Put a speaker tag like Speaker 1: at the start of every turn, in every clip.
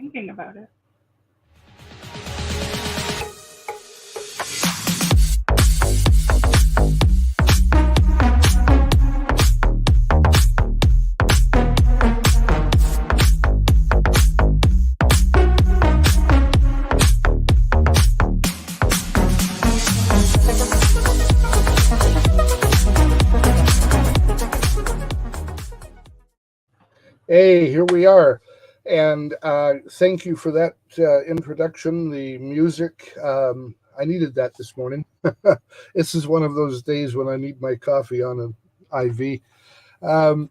Speaker 1: thinking about it.
Speaker 2: Hey, here we are. And thank you for that introduction, the music. I needed that this morning. This is one of those days when I need my coffee on an IV. Um,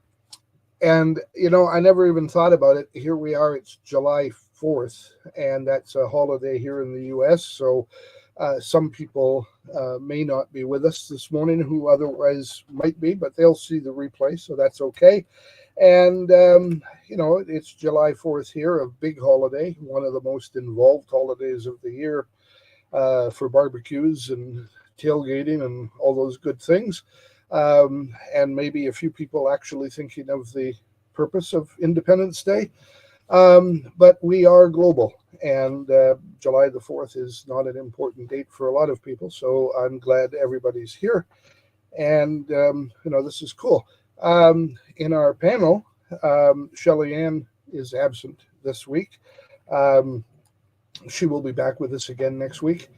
Speaker 2: and, I never even thought about it. Here we are, it's July 4th, and that's a holiday here in the US. So some people may not be with us this morning who otherwise might be, but they'll see the replay, so that's okay. And, it's July 4th here, a big holiday, one of the most involved holidays of the year for barbecues and tailgating and all those good things. And maybe a few people actually thinking of the purpose of Independence Day. But we are global, and July the 4th is not an important date for a lot of people. So I'm glad everybody's here. And, this is cool. In our panel, Shelley Ann is absent this week. Um, she will be back with us again next week.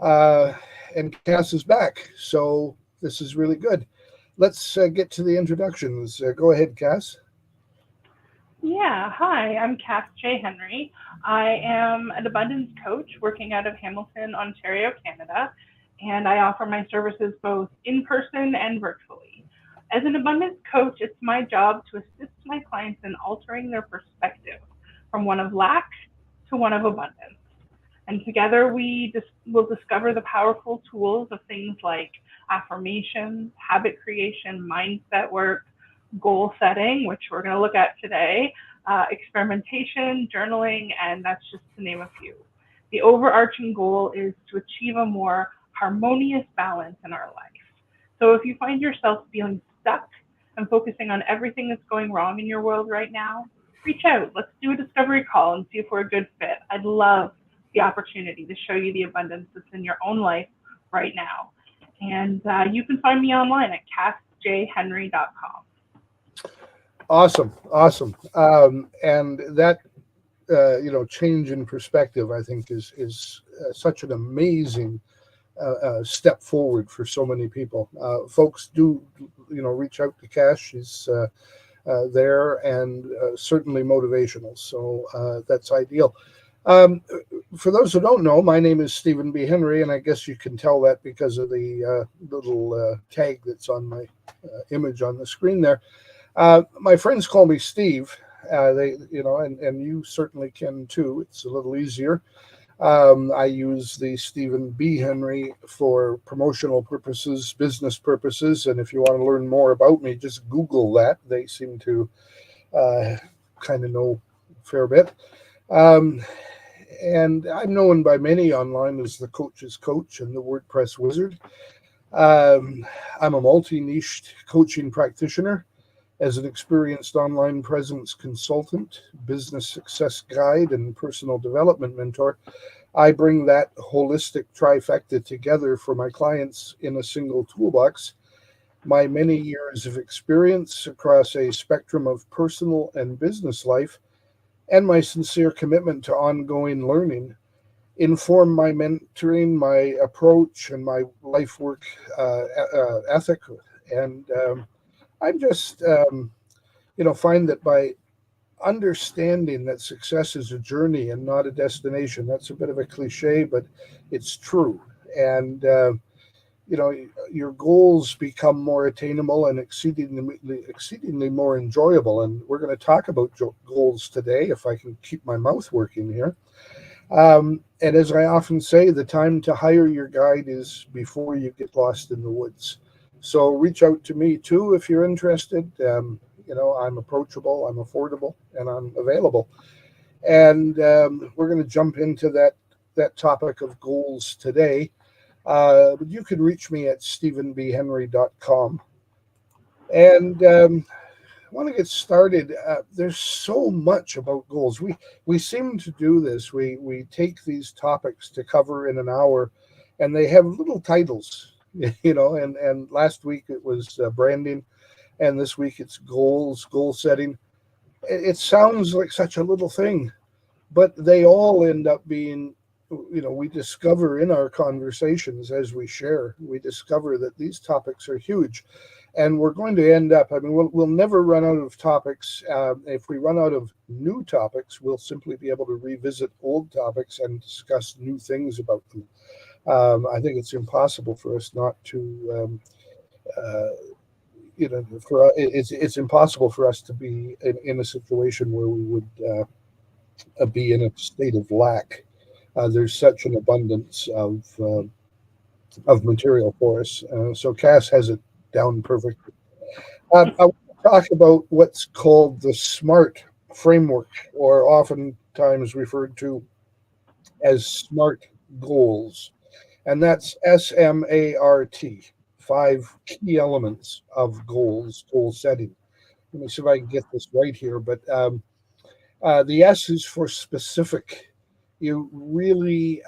Speaker 2: And Cass is back. So this is really good. Let's get to the introductions. Go ahead, Cass.
Speaker 1: Yeah, hi, I'm Cass J. Henry. I am an abundance coach working out of Hamilton, Ontario, Canada, and I offer my services both in person and virtually. As an abundance coach, it's my job to assist my clients in altering their perspective from one of lack to one of abundance. And together will discover the powerful tools of things like affirmations, habit creation, mindset work, goal setting, which we're going to look at today, experimentation, journaling, and that's just to name a few. The overarching goal is to achieve a more harmonious balance in our life. So if you find yourself feeling stuck and focusing on everything that's going wrong in your world right now, reach out. Let's do a discovery call and see if we're a good fit. I'd love the opportunity to show you the abundance that's in your own life right now. And you can find me online at cassjhenry.com.
Speaker 2: Awesome. And that, change in perspective, I think, is such an amazing step forward for so many people. Folks do, reach out to Cass. She's there and certainly motivational. So that's ideal. For those who don't know, my name is Stephen B. Henry, and I guess you can tell that because of the little tag that's on my image on the screen there. My friends call me Steve. And you certainly can too. It's a little easier. I use the Stephen B. Henry for promotional purposes, business purposes, and if you want to learn more about me, just Google that. They seem to kind of know a fair bit. And I'm known by many online as the coach's coach and the WordPress wizard. I'm a multi-niched coaching practitioner. As an experienced online presence consultant, business success guide, and personal development mentor, I bring that holistic trifecta together for my clients in a single toolbox. My many years of experience across a spectrum of personal and business life, and my sincere commitment to ongoing learning inform my mentoring, my approach, and my life work ethic. And I'm just, find that by understanding that success is a journey and not a destination, that's a bit of a cliche, but it's true. And, your goals become more attainable and exceedingly more enjoyable. And we're going to talk about goals today, if I can keep my mouth working here. And as I often say, the time to hire your guide is before you get lost in the woods. So reach out to me too if you're interested. I'm approachable, I'm affordable, and I'm available. And we're going to jump into that topic of goals today. But you can reach me at stephenbhenry.com. And want to get started. There's so much about goals. We seem to do this. We take these topics to cover in an hour, and they have little titles, you know. And last week it was branding, and this week it's goals, goal setting. It sounds like such a little thing, but they all end up being, you know, we discover in our conversations as we share, we discover that these topics are huge, and we're going to end up, I mean, we'll never run out of topics. If we run out of new topics, we'll simply be able to revisit old topics and discuss new things about them. I think it's impossible for us not to uh, you know, it's impossible for us to be in a situation where we would be in a state of lack. There's such an abundance of material for us. So Cass has it down perfectly. I want to talk about what's called the SMART framework, or oftentimes referred to as SMART goals. And that's SMART, 5 key elements of goals, goal setting. Let me see if I can get this right here. But the S is for specific. You really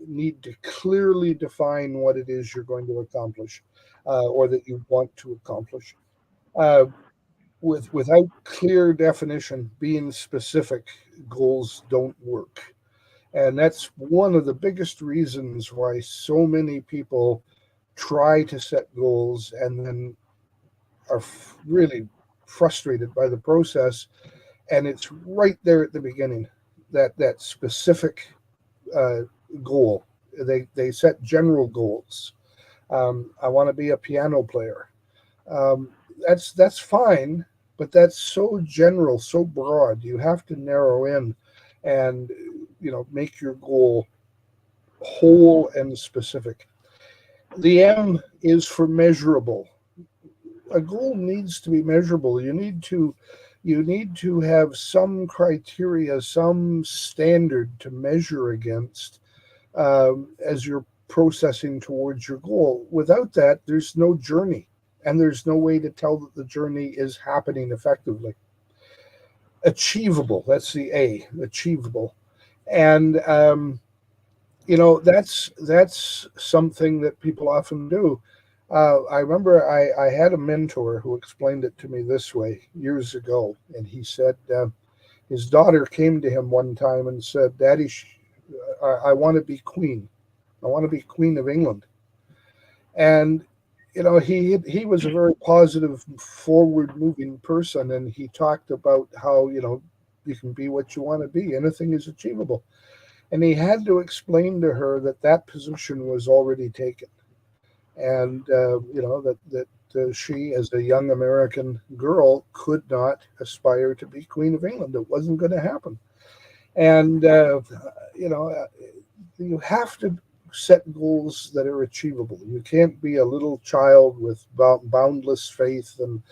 Speaker 2: need to clearly define what it is you're going to accomplish, or that you want to accomplish. Uh, without clear definition, being specific, goals don't work. And that's one of the biggest reasons why so many people try to set goals and then are really frustrated by the process. And it's right there at the beginning, that specific uh, goal. They set general goals. I want to be a piano player. Um, that's fine, but that's so general, so broad. You have to narrow in, and make your goal whole and specific. The M is for measurable. A goal needs to be measurable. You need to have some criteria, some standard to measure against, as you're processing towards your goal. Without that, there's no journey, and there's no way to tell that the journey is happening effectively. Achievable. That's the A. Achievable, and that's something that people often do. I remember I had a mentor who explained it to me this way years ago, and he said his daughter came to him one time and said, "Daddy, I want to be queen. I want to be queen of England." And he was a very positive, forward-moving person, and he talked about how you can be what you want to be. Anything is achievable, and he had to explain to her that that position was already taken, and that she, as a young American girl, could not aspire to be Queen of England. It wasn't going to happen, and you know, uh, you have to set goals that are achievable. You can't be a little child with boundless faith and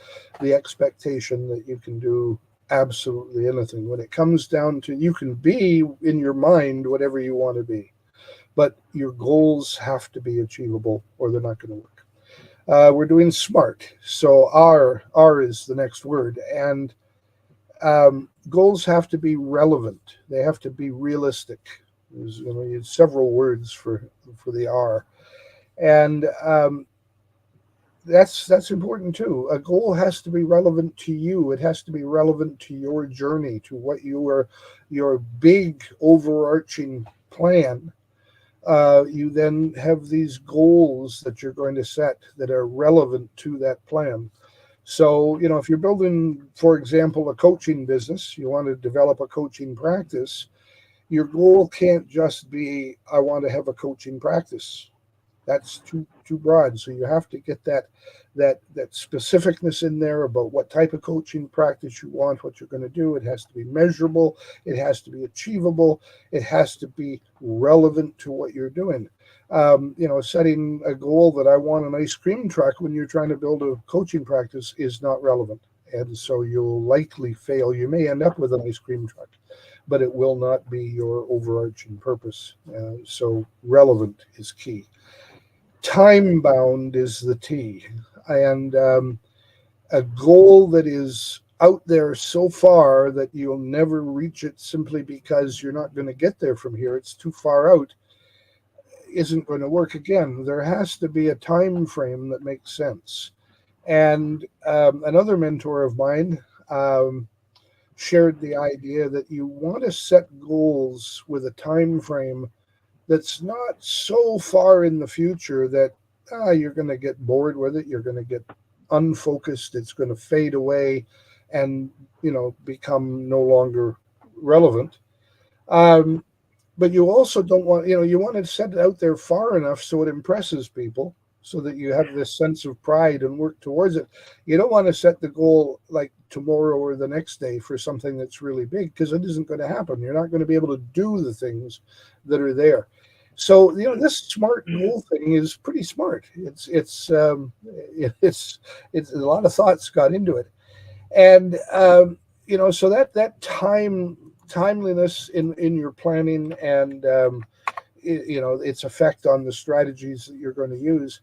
Speaker 2: the expectation that you can do absolutely anything. When it comes down to, you can be in your mind whatever you want to be, but your goals have to be achievable or they're not going to work. We're doing SMART, so R is the next word, and goals have to be relevant. They have to be realistic. There's several words for the R, and that's important too. A goal has to be relevant to you. It has to be relevant to your journey, to what your big overarching plan. You then have these goals that you're going to set that are relevant to that plan. So, if you're building, for example, a coaching business, you want to develop a coaching practice, your goal can't just be, I want to have a coaching practice. That's too broad. So you have to get that specificness in there about what type of coaching practice you want, what you're going to do. It has to be measurable. It has to be achievable. It has to be relevant to what you're doing. Setting a goal that I want an ice cream truck when you're trying to build a coaching practice is not relevant. And so you'll likely fail. You may end up with an ice cream truck, but it will not be your overarching purpose. So relevant is key. Time bound is the T. And A goal that is out there so far that you'll never reach it simply because you're not going to get there from here, it's too far out, isn't going to work. Again, there has to be a time frame that makes sense. And another mentor of mine shared the idea that you want to set goals with a time frame that's not so far in the future that you're going to get bored with it, you're going to get unfocused, it's going to fade away and become no longer relevant. um, but you also don't want, you want to set it out there far enough so it impresses people, so that you have this sense of pride and work towards it. You don't want to set the goal like tomorrow or the next day for something that's really big, because it isn't going to happen. You're not going to be able to do the things that are there. So this SMART goal thing is pretty smart. It's a lot of thoughts got into it. And so that timeliness in your planning, and its effect on the strategies that you're going to use,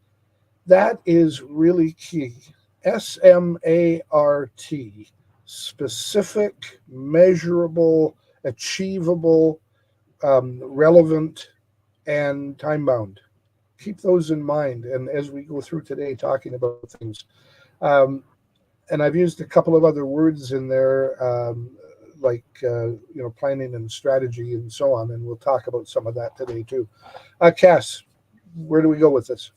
Speaker 2: that is really key. SMART, specific, measurable, achievable, relevant, and time bound. Keep those in mind. And as we go through today talking about things, um, and I've used a couple of other words in there, like planning and strategy and so on, and we'll talk about some of that today too. Cass, where do we go with this?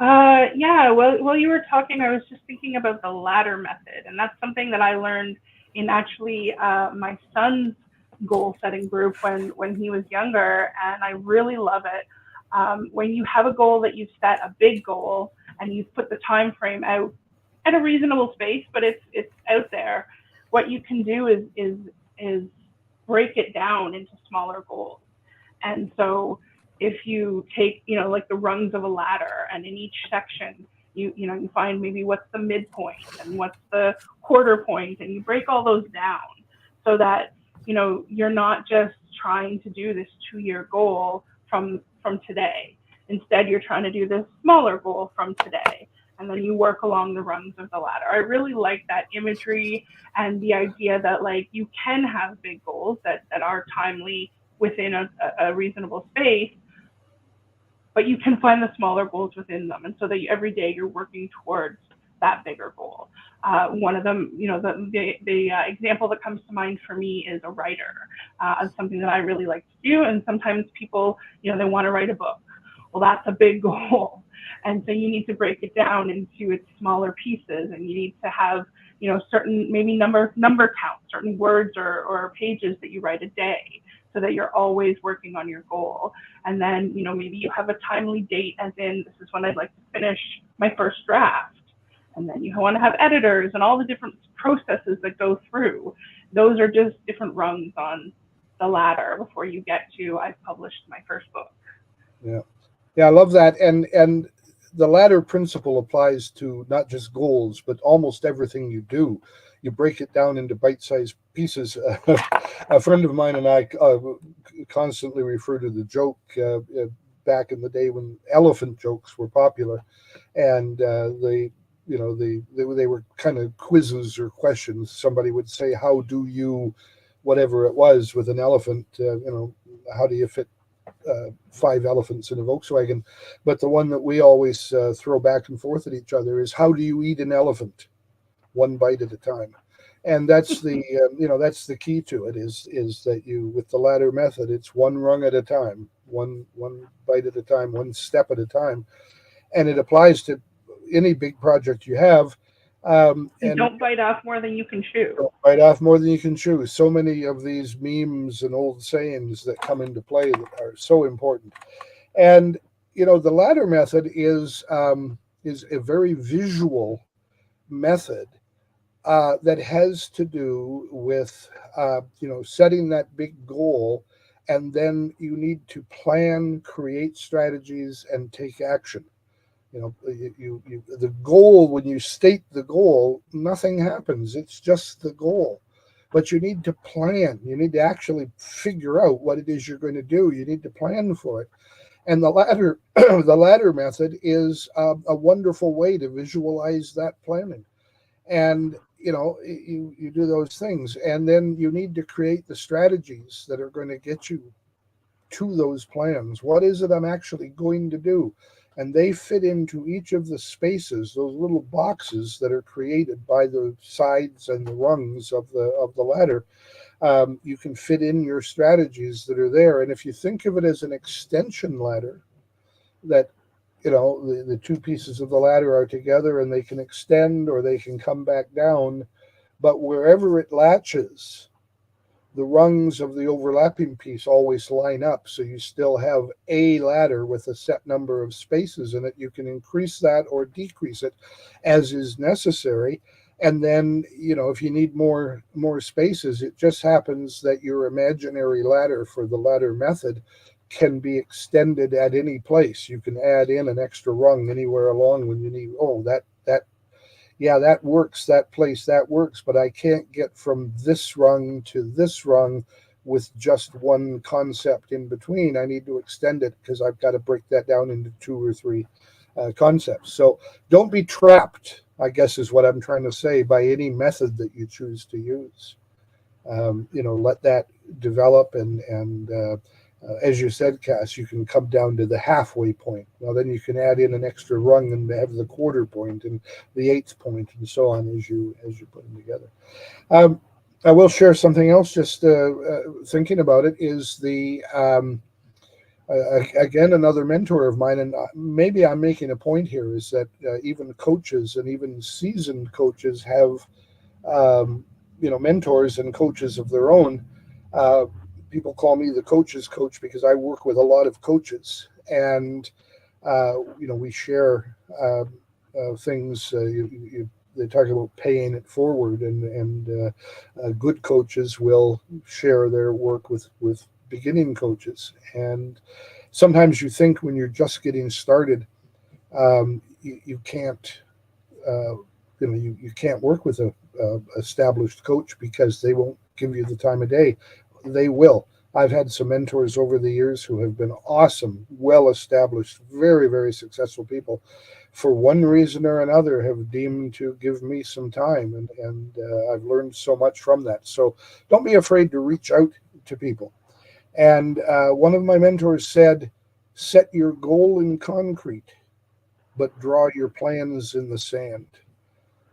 Speaker 1: Yeah, well, while you were talking, I was just thinking about the ladder method, and that's something that I learned in actually my son's goal setting group when he was younger, and I really love it. When you have a goal that you've set, a big goal, and you've put the time frame out at a reasonable space, but it's out there. What you can do is break it down into smaller goals. And so if you take, like the rungs of a ladder, and in each section, you find maybe what's the midpoint and what's the quarter point, and you break all those down so that, you're not just trying to do this 2-year goal from today. Instead, you're trying to do this smaller goal from today. And then you work along the rungs of the ladder. I really like that imagery, and the idea that like you can have big goals that are timely within a reasonable space, but you can find the smaller goals within them. And so that every day you're working towards that bigger goal. One of them, the example that comes to mind for me is a writer. It's something that I really like to do. And sometimes people, they want to write a book. Well, that's a big goal. And so you need to break it down into its smaller pieces, and you need to have, certain maybe number count, certain words or pages that you write a day, so that you're always working on your goal. And then, maybe you have a timely date, as in, this is when I'd like to finish my first draft. And then you want to have editors and all the different processes that go through. Those are just different rungs on the ladder before you get to, I've published my first book.
Speaker 2: Yeah, I love that. And the ladder principle applies to not just goals, but almost everything you do. You break it down into bite-sized pieces. A friend of mine and I constantly refer to the joke back in the day when elephant jokes were popular, and they were kind of quizzes or questions. Somebody would say, "How do you," whatever it was, with an elephant. How do you fit 5 elephants in a Volkswagen? But the one that we always throw back and forth at each other is, how do you eat an elephant? One bite at a time. And that's that's the key to it, is that you, with the ladder method, it's one rung at a time, one bite at a time, one step at a time. And it applies to any big project you have.
Speaker 1: And don't bite off more than you can chew.
Speaker 2: Don't bite off more than you can chew. So many of these memes and old sayings that come into play that are so important. And the ladder method is a very visual method that has to do with setting that big goal, and then you need to plan, create strategies, and take action. The goal, when you state the goal, nothing happens. It's just the goal. But you need to plan. You need to actually figure out what it is you're going to do. You need to plan for it. And the ladder method is a wonderful way to visualize that planning. And you do those things, and then you need to create the strategies that are going to get you to those plans. What is it I'm actually going to do? And they fit into each of the spaces, those little boxes that are created by the sides and the rungs of the ladder. You can fit in your strategies that are there. And if you think of it as an extension ladder, that the two pieces of the ladder are together and they can extend or they can come back down, but wherever it latches, the rungs of the overlapping piece always line up. So you still have a ladder with a set number of spaces in it. You can increase that or decrease it as is necessary. And then, if you need more spaces, it just happens that your imaginary ladder for the ladder method can be extended at any place. You can add in an extra rung anywhere along when you need. Oh, that yeah, that works, that place, that works, but I can't get from this rung to this rung with just one concept in between. I need to extend it because I've got to break that down into two or three concepts. So don't be trapped, I guess is what I'm trying to say, by any method that you choose to use. Let that develop, and as you said, Cass, you can come down to the halfway point. Well, then you can add in an extra rung and have the quarter point and the eighth point, and so on as you put them together. Um, I will share something else. Just thinking about it is again another mentor of mine, and maybe I'm making a point here is that even coaches and even seasoned coaches have mentors and coaches of their own. Uh, People call me the coach's coach because I work with a lot of coaches, and we share things. They talk about paying it forward, and good coaches will share their work with beginning coaches. And sometimes you think when you're just getting started, you can't uh, you can't work with a established coach because they won't give you the time of day. They will. I've had some mentors over the years who have been awesome, well established, very, very successful people. For one reason or another, have deemed to give me some time, and I've learned so much from that. So don't be afraid to reach out to people. And one of my mentors said, "Set your goal in concrete, but draw your plans in the sand."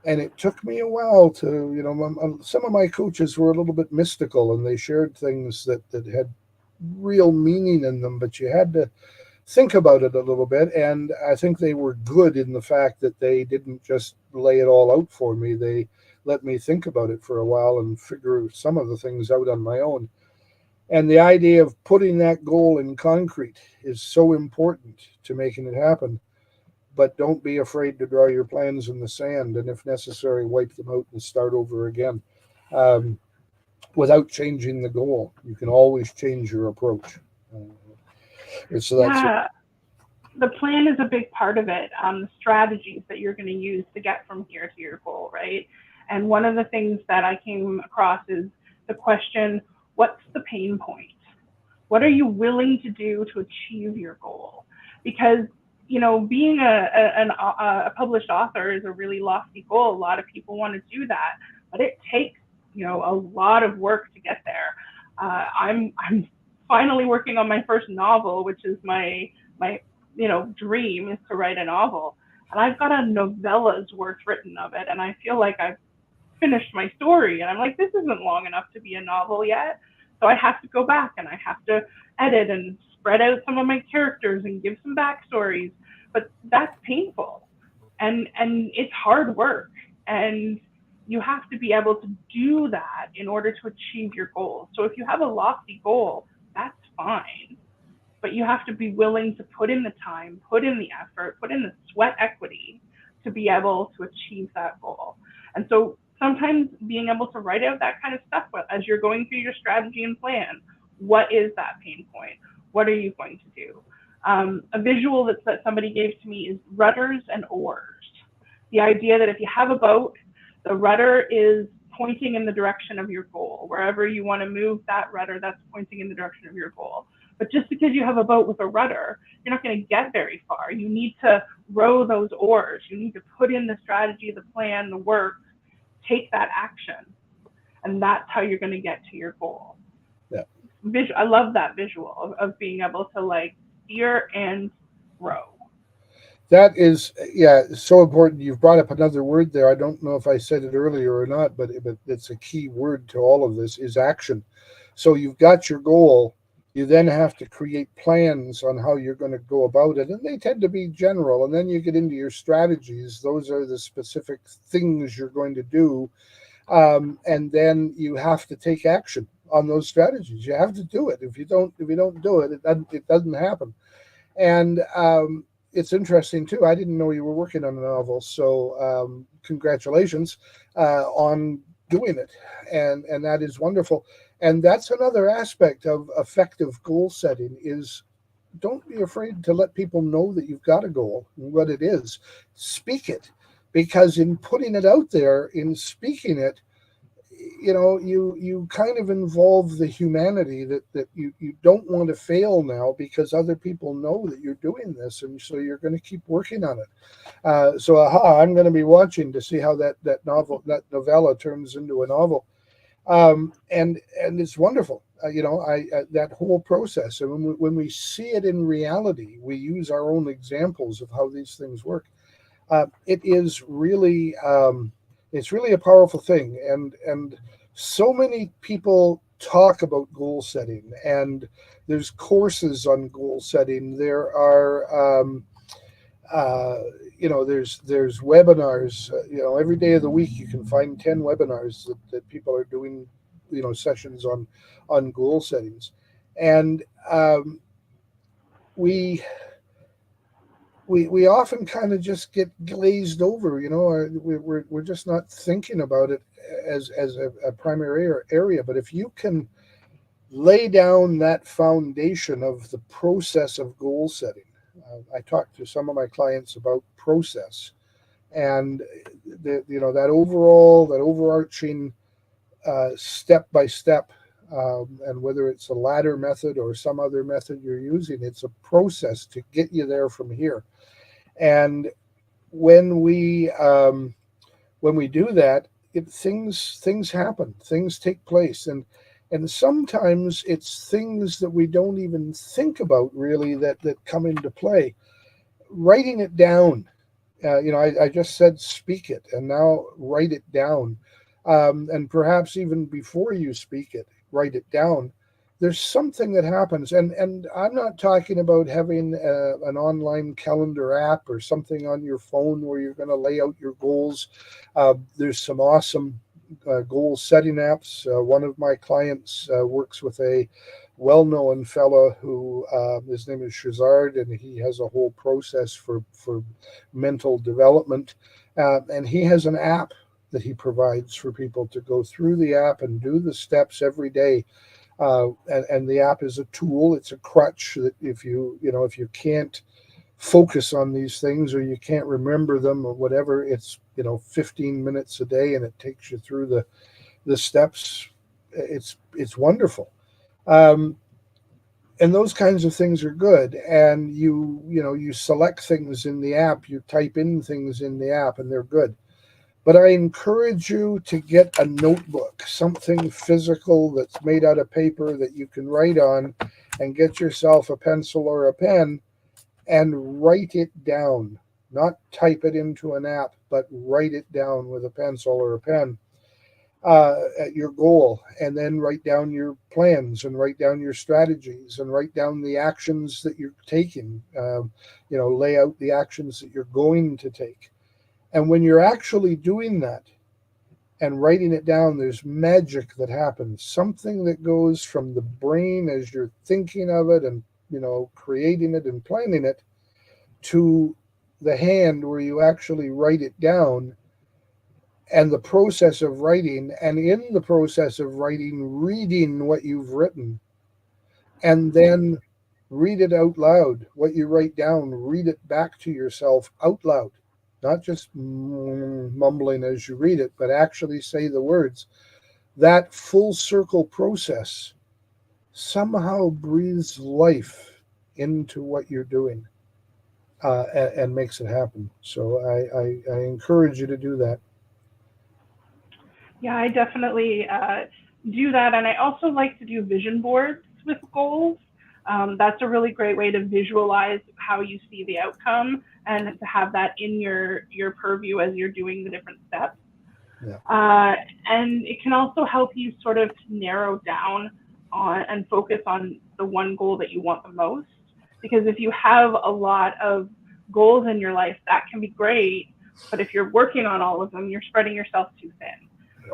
Speaker 2: And it took me a while to, some of my coaches were a little bit mystical and they shared things that had real meaning in them, but you had to think about it a little bit. And I think they were good in the fact that they didn't just lay it all out for me. They let me think about it for a while and figure some of the things out on my own. And the idea of putting that goal in concrete is so important to making it happen, but don't be afraid to draw your plans in the sand, and if necessary, wipe them out and start over again, um, without changing the goal. You can always change your approach. So that's
Speaker 1: Yeah, the plan is a big part of it. The strategies that you're going to use to get from here to your goal, right? And one of the things that I came across is the question, what's the pain point? What are you willing to do to achieve your goal? Because being a published author is a really lofty goal. A lot of people want to do that, but it takes a lot of work to get there. I'm finally working on my first novel, which is my dream is to write a novel, and I've got a novella's worth written of it, and I feel like I've finished my story, and I'm like, this isn't long enough to be a novel yet. So I have to go back and I have to edit and spread out some of my characters and give some backstories. But that's painful, and it's hard work, and you have to be able to do that in order to achieve your goals. So if you have a lofty goal, that's fine, but you have to be willing to put in the time, put in the effort, put in the sweat equity to be able to achieve that goal. And so sometimes being able to write out that kind of stuff as you're going through your strategy and plan, what is that pain point? What are you going to do? A visual that somebody gave to me is rudders and oars. The idea that if you have a boat, the rudder is pointing in the direction of your goal. Wherever you want to move that rudder, that's pointing in the direction of your goal. But just because you have a boat with a rudder, you're not going to get very far. You need to row those oars. You need to put in the strategy, the plan, the work take that action, and that's how you're going to get to your goal.
Speaker 2: Yeah.
Speaker 1: I love that visual of being able to like steer and row.
Speaker 2: That is, yeah, so important. You've brought up another word there. I don't know if I said it earlier or not, but it's a key word to all of this is action. So you've got your goal. You then have to create plans on how you're going to go about it, and they tend to be general. And then you get into your strategies. Those are the specific things you're going to do, and then you have to take action on those strategies. You have to do it. If you don't do it, it doesn't happen. And it's interesting too. I didn't know you were working on a novel, so congratulations on doing it, and that is wonderful. And that's another aspect of effective goal setting is don't be afraid to let people know that you've got a goal and what it is. Speak it, because in putting it out there, in speaking it, you kind of involve the humanity that you don't want to fail now because other people know that you're doing this, and so you're going to keep working on it. So I'm going to be watching to see how that novella turns into a novel. And it's wonderful. I that whole process, and when we see it in reality, we use our own examples of how these things work. It is really it's really a powerful thing, and so many people talk about goal setting, and there's courses on goal setting. There are uh, there's webinars. Every day of the week you can find 10 webinars that people are doing, sessions on goal settings. And we we often kind of just get glazed over, or we're just not thinking about it as a primary area. But if you can lay down that foundation of the process of goal setting, I talk to some of my clients about process, and that overarching step by step, and whether it's a ladder method or some other method you're using, it's a process to get you there from here. And when we do that, things happen, things take place, and sometimes it's things that we don't even think about really that come into play. Writing it down, I just said speak it, and now write it down, and perhaps even before you speak it, write it down. There's something that happens, and I'm not talking about having an online calendar app or something on your phone where you're going to lay out your goals. There's some awesome goal setting apps. One of my clients works with a well-known fella who his name is Shazard, and he has a whole process for mental development, and he has an app that he provides for people to go through the app and do the steps every day. And the app is a tool. It's a crutch that if you can't focus on these things or you can't remember them or whatever, it's 15 minutes a day, and it takes you through the steps. It's wonderful. Um, and those kinds of things are good. And you select things in the app, you type in things in the app, and they're good. But I encourage you to get a notebook, something physical that's made out of paper that you can write on, and get yourself a pencil or a pen and write it down. Not type it into an app, but write it down with a pencil or a pen, at your goal, and then write down your plans and write down your strategies and write down the actions that you're taking. Lay out the actions that you're going to take. And when you're actually doing that and writing it down, there's magic that happens. Something that goes from the brain as you're thinking of it and creating it and planning it to the hand where you actually write it down, and the process of writing, and in the process of writing, reading what you've written, and then read it out loud. What you write down, read it back to yourself out loud, not just mumbling as you read it, but actually say the words. That full circle process somehow breathes life into what you're doing, and makes it happen. So I encourage you to do that.
Speaker 1: Yeah, I definitely do that. And I also like to do vision boards with goals. That's a really great way to visualize how you see the outcome and to have that in your purview as you're doing the different steps.
Speaker 2: Yeah.
Speaker 1: Uh, and it can also help you sort of narrow down on and focus on the one goal that you want the most. Because if you have a lot of goals in your life, that can be great. But if you're working on all of them, you're spreading yourself too thin.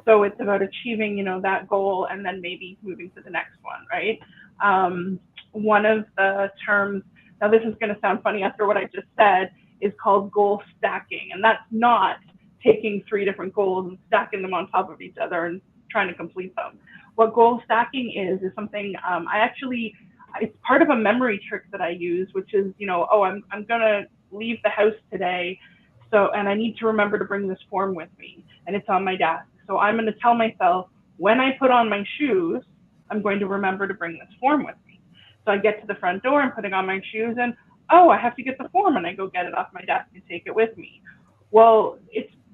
Speaker 1: So it's about achieving, that goal and then maybe moving to the next one, right? One of the terms, now this is going to sound funny after what I just said, is called goal stacking. And that's not taking three different goals and stacking them on top of each other and trying to complete them. What goal stacking is something it's part of a memory trick that I use, which is, I'm going to leave the house today. So, and I need to remember to bring this form with me, and it's on my desk. So I'm going to tell myself when I put on my shoes, I'm going to remember to bring this form with me. So I get to the front door and putting on my shoes, and oh, I have to get the form, and I go get it off my desk and take it with me. Well,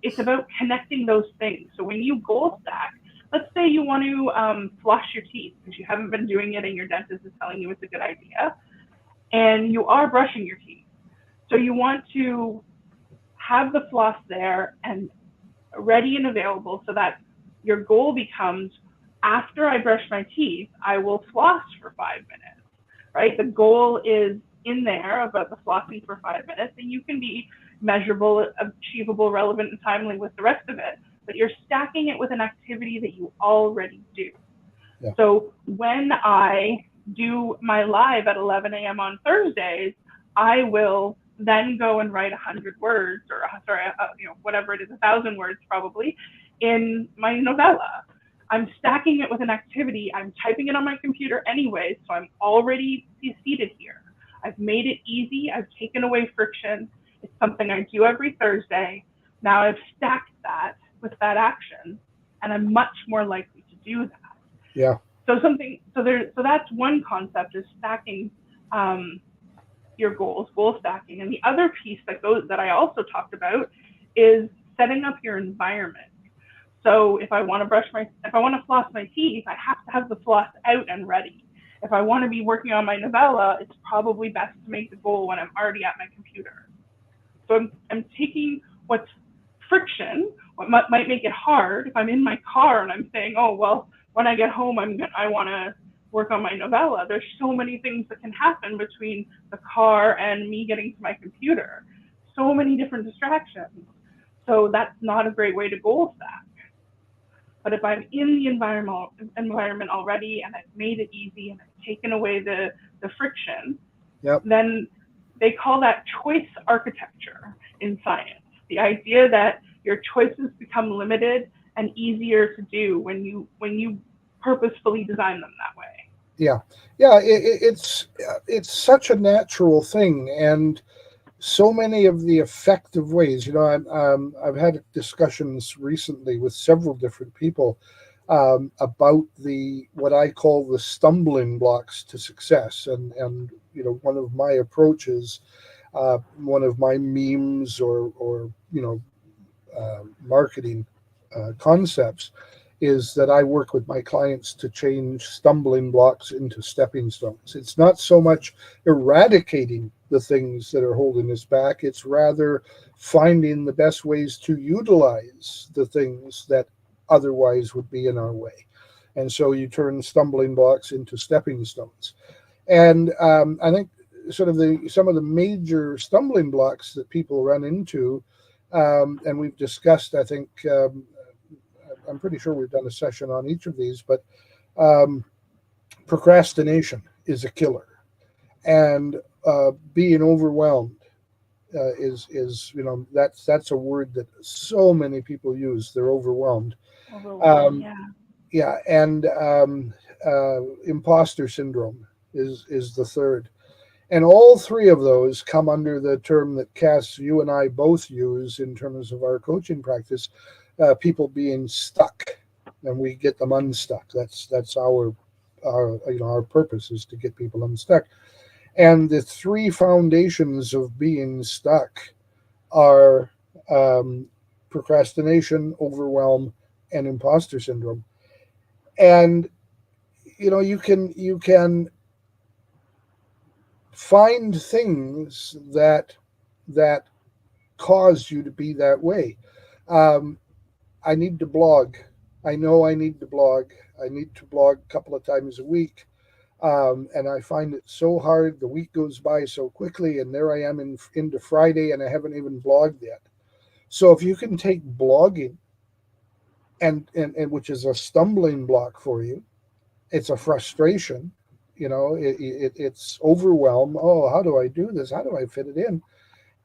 Speaker 1: it's about connecting those things. So when you goal stack, let's say you want to floss your teeth because you haven't been doing it and your dentist is telling you it's a good idea, and you are brushing your teeth. So you want to have the floss there and ready and available so that your goal becomes after I brush my teeth, I will floss for 5 minutes, right? The goal is in there about the flossing for 5 minutes, and you can be measurable, achievable, relevant, and timely with the rest of it, but you're stacking it with an activity that you already do.
Speaker 2: Yeah.
Speaker 1: So when I do my live at 11 a.m. on Thursdays, I will then go and write 100 words, or whatever it is, 1,000 words probably, in my novella. I'm stacking it with an activity. I'm typing it on my computer anyway, so I'm already seated here. I've made it easy. I've taken away friction. It's something I do every Thursday. Now I've stacked that with that action, and I'm much more likely to do that.
Speaker 2: Yeah.
Speaker 1: So that's one concept, is stacking your goals, goal stacking. And the other piece that I also talked about is setting up your environment. So if I want to floss my teeth, I have to have the floss out and ready. If I want to be working on my novella, it's probably best to make the goal when I'm already at my computer. So I'm taking what's friction, what might make it hard. If I'm in my car and I'm saying, oh, well, when I get home, I want to work on my novella. There's so many things that can happen between the car and me getting to my computer. So many different distractions. So that's not a great way to goal stack. But if I'm in the environment already and I've made it easy and I've taken away the friction,
Speaker 2: Yep.
Speaker 1: then they call that choice architecture in science. The idea that your choices become limited and easier to do when you purposefully design them that way.
Speaker 2: Yeah. It's such a natural thing, and so many of the effective ways. I've had discussions recently with several different people about the what I call the stumbling blocks to success, and one of my approaches, one of my memes or marketing concepts is that I work with my clients to change stumbling blocks into stepping stones. It's not so much eradicating the things that are holding us back, it's rather finding the best ways to utilize the things that otherwise would be in our way. And so you turn stumbling blocks into stepping stones. And I think some of the major stumbling blocks that people run into, and we've discussed, I think, I'm pretty sure we've done a session on each of these, but um, procrastination is a killer, and being overwhelmed is that's a word that so many people use. They're overwhelmed.
Speaker 1: Overwhelmed,
Speaker 2: Um,
Speaker 1: yeah.
Speaker 2: yeah, and imposter syndrome is the third. And all three of those come under the term that Cass, you and I both use in terms of our coaching practice, people being stuck, and we get them unstuck. That's our purpose, is to get people unstuck. And the three foundations of being stuck are procrastination, overwhelm, and imposter syndrome. And you can find things that cause you to be that way. Um, I need to blog. I know I need to blog. I need to blog a couple of times a week. And I find it so hard. The week goes by so quickly, and there I am into Friday, and I haven't even blogged yet. So if you can take blogging, and which is a stumbling block for you, it's a frustration. It's overwhelm. Oh, how do I do this? How do I fit it in?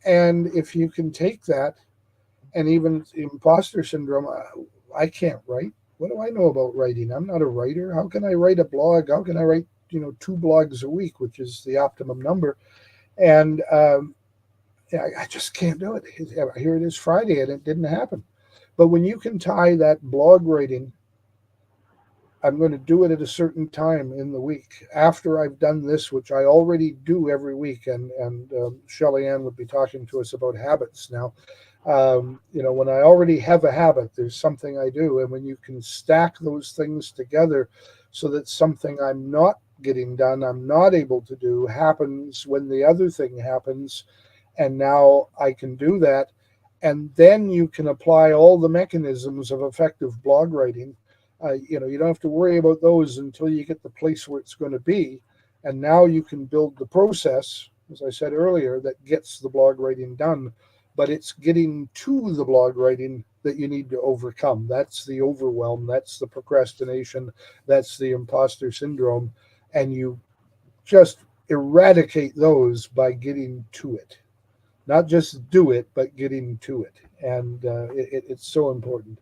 Speaker 2: And if you can take that, and even imposter syndrome, I can't write. What do I know about writing? I'm not a writer. How can I write a blog? How can I write, 2 blogs a week, which is the optimum number? And I just can't do it. Here it is Friday, and it didn't happen. But when you can tie that blog writing, I'm going to do it at a certain time in the week after I've done this, which I already do every week. And Shelly Ann would be talking to us about habits now. When I already have a habit, there's something I do. And when you can stack those things together so that something I'm not getting done, I'm not able to do, happens when the other thing happens, and now I can do that. And then you can apply all the mechanisms of effective blog writing. You don't have to worry about those until you get the place where it's going to be. And now you can build the process, as I said earlier, that gets the blog writing done. But it's getting to the blog writing that you need to overcome. That's the overwhelm. That's the procrastination. That's the imposter syndrome. And you just eradicate those by getting to it. Not just do it, but getting to it. And it's so important.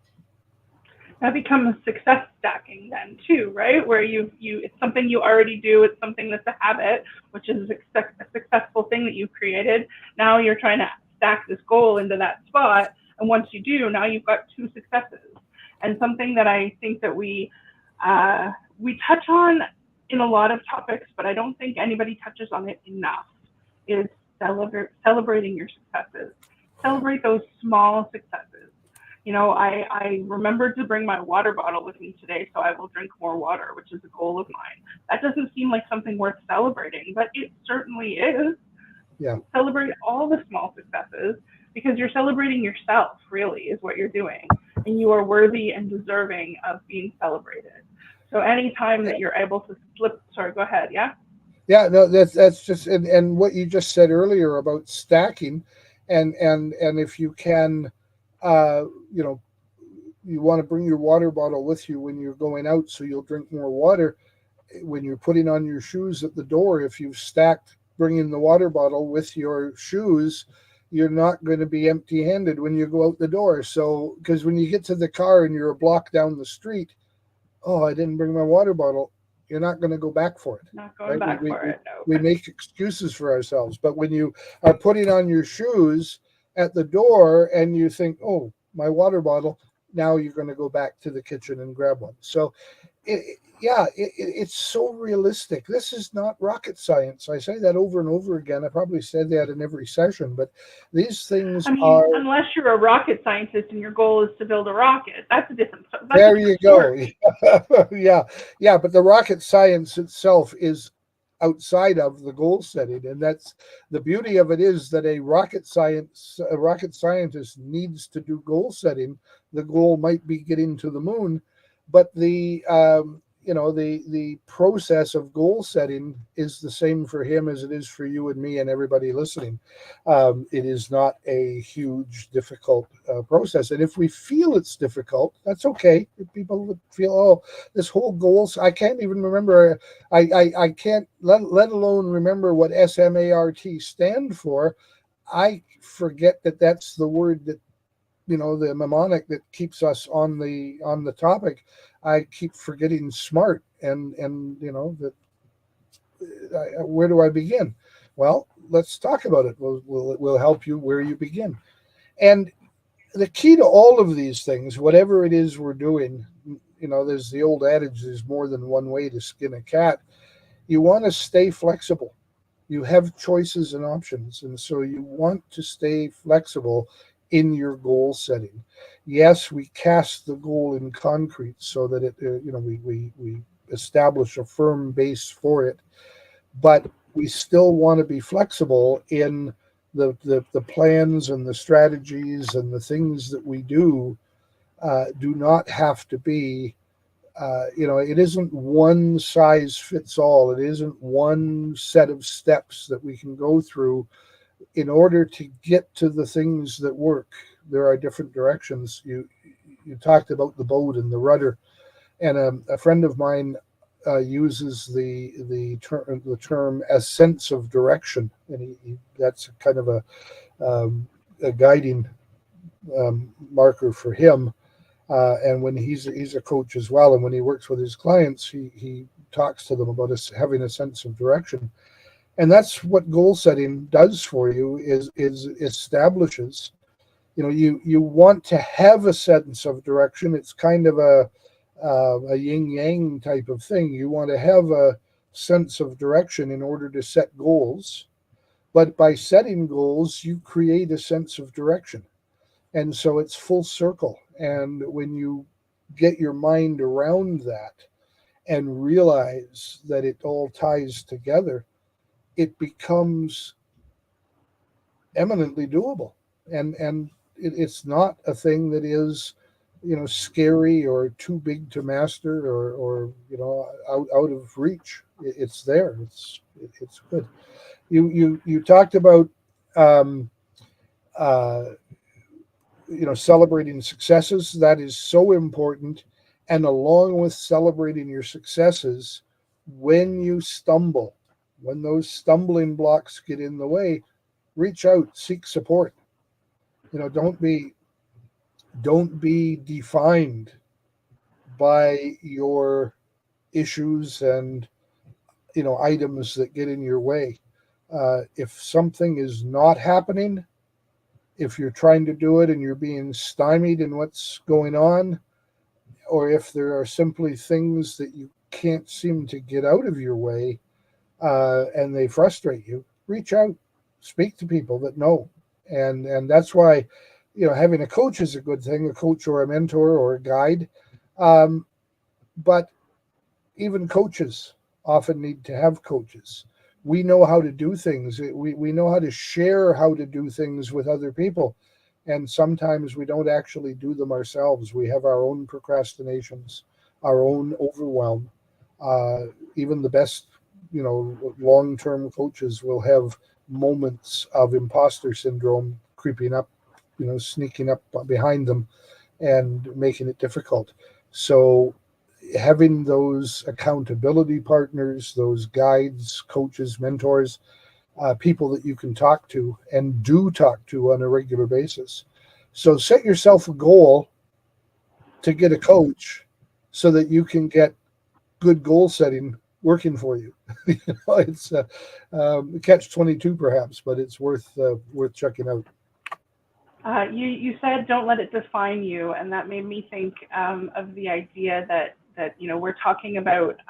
Speaker 1: That becomes success stacking then too, right? Where you it's something you already do, it's something that's a habit, which is a successful thing that you created. Now you're trying to stack this goal into that spot, and once you do, now you've got 2 successes. And something that I think that we touch on in a lot of topics, but I don't think anybody touches on it enough, is celebrating your successes. Celebrate those small successes. I remembered to bring my water bottle with me today, so I will drink more water, which is a goal of mine. That doesn't seem like something worth celebrating, but it certainly is.
Speaker 2: Yeah.
Speaker 1: Celebrate all the small successes, because you're celebrating yourself, really, is what you're doing. And you are worthy and deserving of being celebrated. So anytime that you're able to sorry, go ahead, yeah?
Speaker 2: Yeah, no, that's just, and what you just said earlier about stacking, and if you can, uh, you know, you want to bring your water bottle with you when you're going out, so you'll drink more water. When you're putting on your shoes at the door, if you've stacked bringing the water bottle with your shoes, you're not going to be empty-handed when you go out the door. So, because when you get to the car and you're a block down the street, oh, I didn't bring my water bottle. You're not going to go back for it,
Speaker 1: Not going
Speaker 2: right?
Speaker 1: back for it, no.
Speaker 2: We make excuses for ourselves. But when you are putting on your shoes at the door and you think, oh, my water bottle, now you're going to go back to the kitchen and grab one. So, it's so realistic. This is not rocket science. I say that over and over again. I probably said that in every session, but these things
Speaker 1: I
Speaker 2: are.
Speaker 1: mean, unless you're a rocket scientist and your goal is to build a rocket, that's a different.
Speaker 2: There you go. Yeah. But the rocket science itself is outside of the goal setting, and that's the beauty of it, is that a rocket scientist needs to do goal setting. The goal might be getting to the moon, but the process of goal setting is the same for him as it is for you and me and everybody listening. It is not a huge difficult process, and if we feel it's difficult, that's okay. If people feel, oh, this whole goals, I can't even remember, I can't let alone remember what SMART stand for. I forget that that's the word that, the mnemonic that keeps us on the topic. I keep forgetting SMART, and that, where do I begin? Well, let's talk about it. We'll help you where you begin. And the key to all of these things, whatever it is we're doing, there's the old adage: there's more than one way to skin a cat. You want to stay flexible. You have choices and options, and so you want to stay flexible in your goal setting. Yes, we cast the goal in concrete so that we establish a firm base for it, but we still want to be flexible in the plans and the strategies and the things that we do not have to be, it isn't one size fits all. It isn't one set of steps that we can go through in order to get to the things that work. There are different directions. You talked about the boat and the rudder, and a friend of mine uses the term a sense of direction, and that's kind of a guiding marker for him. And when he's a coach as well, and when he works with his clients, he talks to them about us having a sense of direction. And that's what goal setting does for you, is establishes, you want to have a sense of direction. It's kind of a yin yang type of thing. You want to have a sense of direction in order to set goals, but by setting goals you create a sense of direction, and so it's full circle. And when you get your mind around that and realize that it all ties together, it becomes eminently doable. And it's not a thing that is, scary or too big to master, or out of reach. It's there. It's good. You talked about um, uh, celebrating successes. That is so important. And along with celebrating your successes, when you stumble, when those stumbling blocks get in the way, reach out, seek support. Don't be defined by your issues and items that get in your way. If something is not happening, if you're trying to do it and you're being stymied in what's going on, or if there are simply things that you can't seem to get out of your way, and they frustrate you, reach out, speak to people that know. And that's why, having a coach is a good thing, a coach or a mentor or a guide. Um, but even coaches often need to have coaches. We know how to do things. We know how to share how to do things with other people. And sometimes we don't actually do them ourselves. We have our own procrastinations, our own overwhelm. Even the best, long-term coaches will have moments of imposter syndrome creeping up, sneaking up behind them and making it difficult. So having those accountability partners, those guides, coaches, mentors, people that you can talk to and do talk to on a regular basis. So set yourself a goal to get a coach so that you can get good goal setting working for you. It's catch 22 perhaps, but it's worth checking out.
Speaker 1: You said don't let it define you, and that made me think of the idea that we're talking about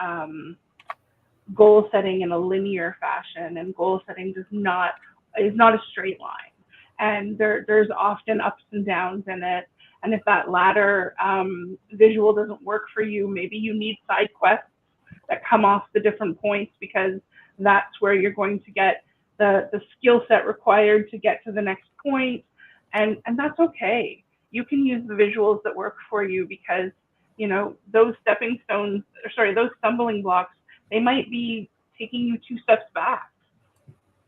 Speaker 1: goal setting in a linear fashion, and goal setting is not a straight line, and there's often ups and downs in it. And if that latter visual doesn't work for you, maybe you need side quests that come off the different points, because that's where you're going to get the skill set required to get to the next point. And that's okay. You can use the visuals that work for you, because those stepping stones, or sorry, those stumbling blocks, they might be taking you 2 steps back.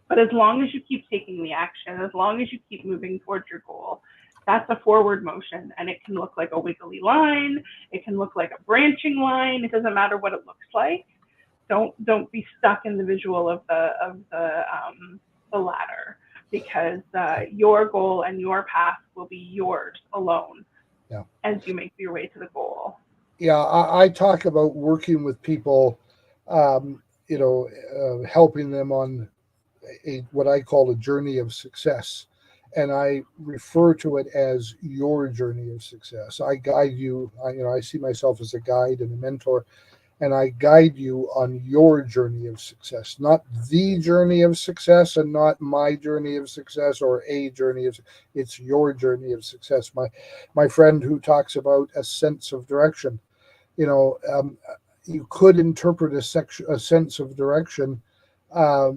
Speaker 1: But as long as you keep taking the action, as long as you keep moving towards your goal, that's a forward motion. And it can look like a wiggly line. It can look like a branching line. It doesn't matter what it looks like. Don't be stuck in the visual of the ladder, because your goal and your path will be yours alone. Yeah. As you make your way to the goal.
Speaker 2: Yeah, I talk about working with people, helping them on what I call a journey of success. And I refer to it as your journey of success. I guide you. I see myself as a guide and a mentor. and I guide you on your journey of success, not the journey of success and not my journey of success or a journey of, it's your journey of success. My friend who talks about a sense of direction, you know, you could interpret a sense of direction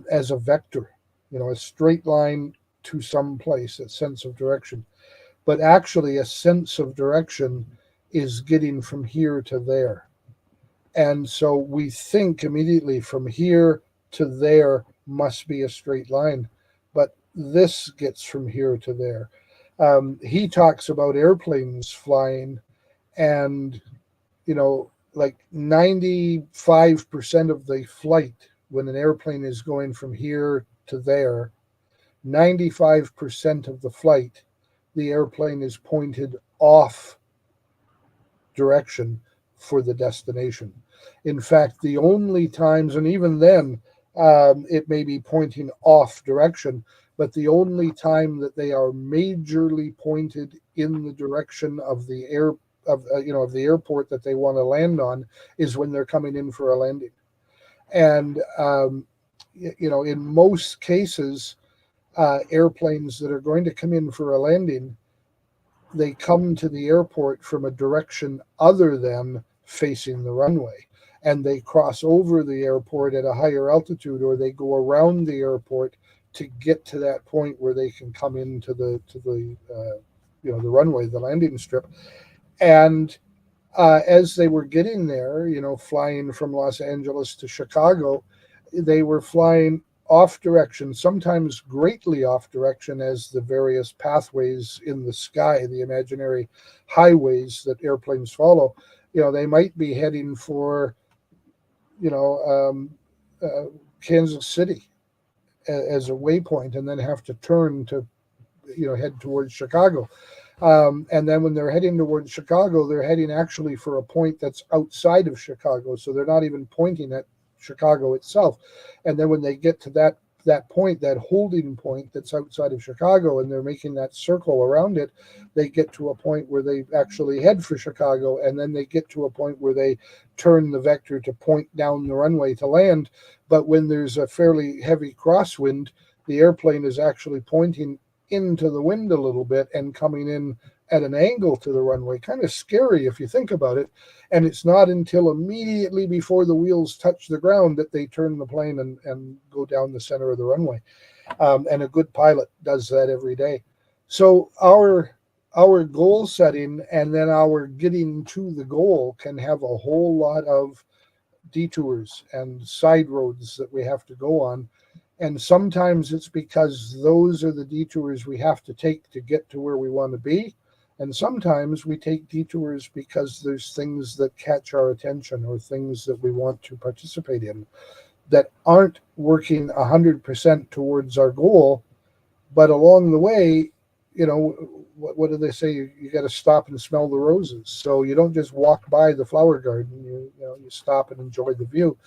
Speaker 2: as a vector, you know, a straight line to some place, a sense of direction. But actually, a sense of direction is getting from here to there. And so we think immediately from here to there must be a straight line, but this gets from here to there. He talks about airplanes flying, and like 95% of the flight, when an airplane is going from here to there, 95% of the flight, the airplane is pointed off direction for the destination. In fact, the only times, and even then, it may be pointing off direction, but the only time that they are majorly pointed in the direction of the of the airport that they want to land on is when they're coming in for a landing. And in most cases, airplanes that are going to come in for a landing, they come to the airport from a direction other than facing the runway, and they cross over the airport at a higher altitude, or they go around the airport to get to that point where they can come into the the runway, the landing strip. And as they were getting there, flying from Los Angeles to Chicago, they were flying off direction, sometimes greatly off direction, as the various pathways in the sky, the imaginary highways that airplanes follow, they might be heading for, Kansas City as a waypoint, and then have to turn to, head towards Chicago. And then when they're heading towards Chicago, they're heading actually for a point that's outside of Chicago. So they're not even pointing at Chicago itself. And then when they get to that point, that holding point that's outside of Chicago, and they're making that circle around it, they get to a point where they actually head for Chicago. And then they get to a point where they turn the vector to point down the runway to land. But when there's a fairly heavy crosswind, the airplane is actually pointing into the wind a little bit and coming in at an angle to the runway. Kind of scary if you think about it. And it's not until immediately before the wheels touch the ground that they turn the plane and go down the center of the runway. And a good pilot does that every day. So our goal setting and then our getting to the goal can have a whole lot of detours and side roads that we have to go on. And sometimes it's because those are the detours we have to take to get to where we want to be. And sometimes we take detours because there's things that catch our attention or things that we want to participate in that aren't working 100% towards our goal. But along the way, what do they say? You got to stop and smell the roses. So you don't just walk by the flower garden. You stop and enjoy the view.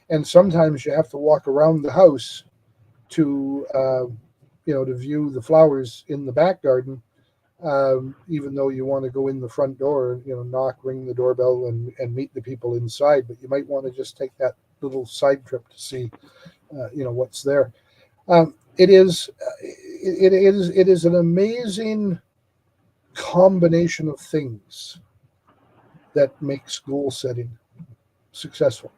Speaker 2: And sometimes you have to walk around the house to to view the flowers in the back garden, even though you want to go in the front door, knock, ring the doorbell, and meet the people inside. But you might want to just take that little side trip to see, what's there. It is an amazing combination of things that makes goal setting successful.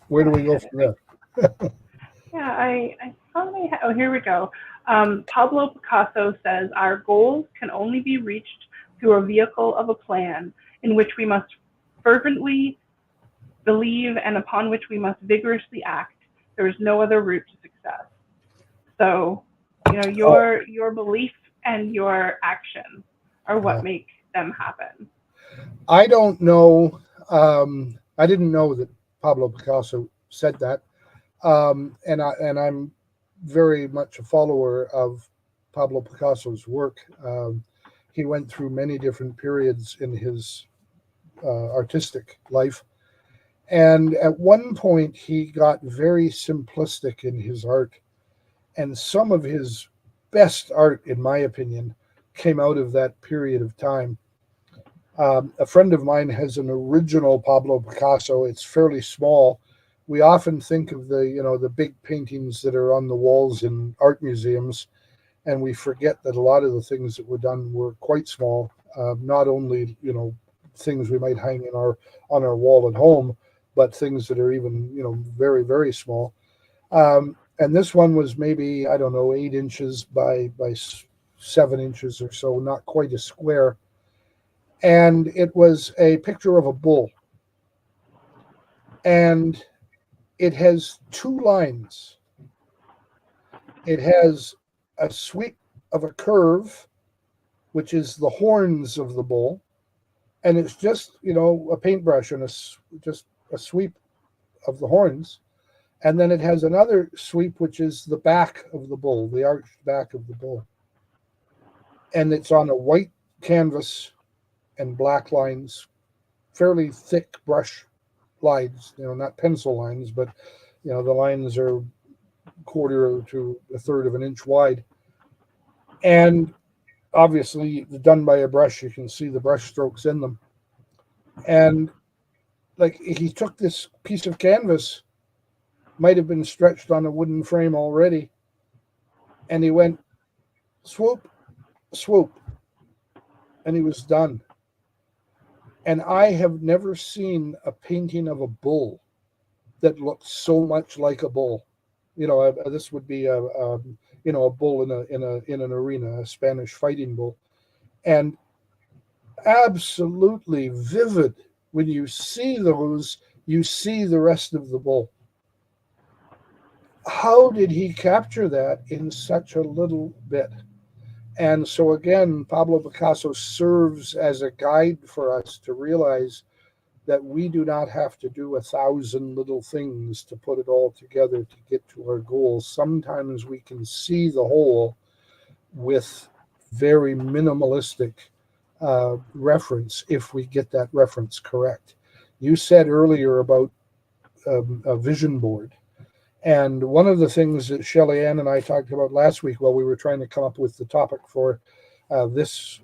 Speaker 2: Where do we go from there?
Speaker 1: Yeah, I finally oh, here we go. Pablo Picasso says our goals can only be reached through a vehicle of a plan in which we must fervently believe and upon which we must vigorously act. There is no other route to success. So, your belief and your action are what make them happen.
Speaker 2: I don't know. I didn't know that Pablo Picasso said that. And I'm very much a follower of Pablo Picasso's work. He went through many different periods in his artistic life. And at one point, he got very simplistic in his art. And some of his best art, in my opinion, came out of that period of time. A friend of mine has an original Pablo Picasso. It's fairly small. We often think of the big paintings that are on the walls in art museums, and we forget that a lot of the things that were done were quite small. Not only things we might hang in our on our wall at home, but things that are even very very small. And this one was maybe, I don't know, 8 inches by 7 inches or so, not quite a square. And it was a picture of a bull, and it has two lines. It has a sweep of a curve, which is the horns of the bull, and it's just a paintbrush and just a sweep of the horns. And then it has another sweep, which is the back of the bull, the arched back of the bull. And it's on a white canvas and black lines, fairly thick brush lines, not pencil lines, but the lines are quarter to a third of an inch wide. And obviously done by a brush, you can see the brush strokes in them. And like he took this piece of canvas, might have been stretched on a wooden frame already, and he went swoop, swoop, and he was done. And I have never seen a painting of a bull that looked so much like a bull. This would be a bull in an arena, a Spanish fighting bull, and absolutely vivid. When you see those, you see the rest of the bull. How did he capture that in such a little bit? And so again, Pablo Picasso serves as a guide for us to realize that we do not have to do 1,000 little things to put it all together to get to our goals. Sometimes we can see the whole with very minimalistic reference if we get that reference correct. You said earlier about a vision board. And one of the things that Shelley Ann and I talked about last week while we were trying to come up with the topic for this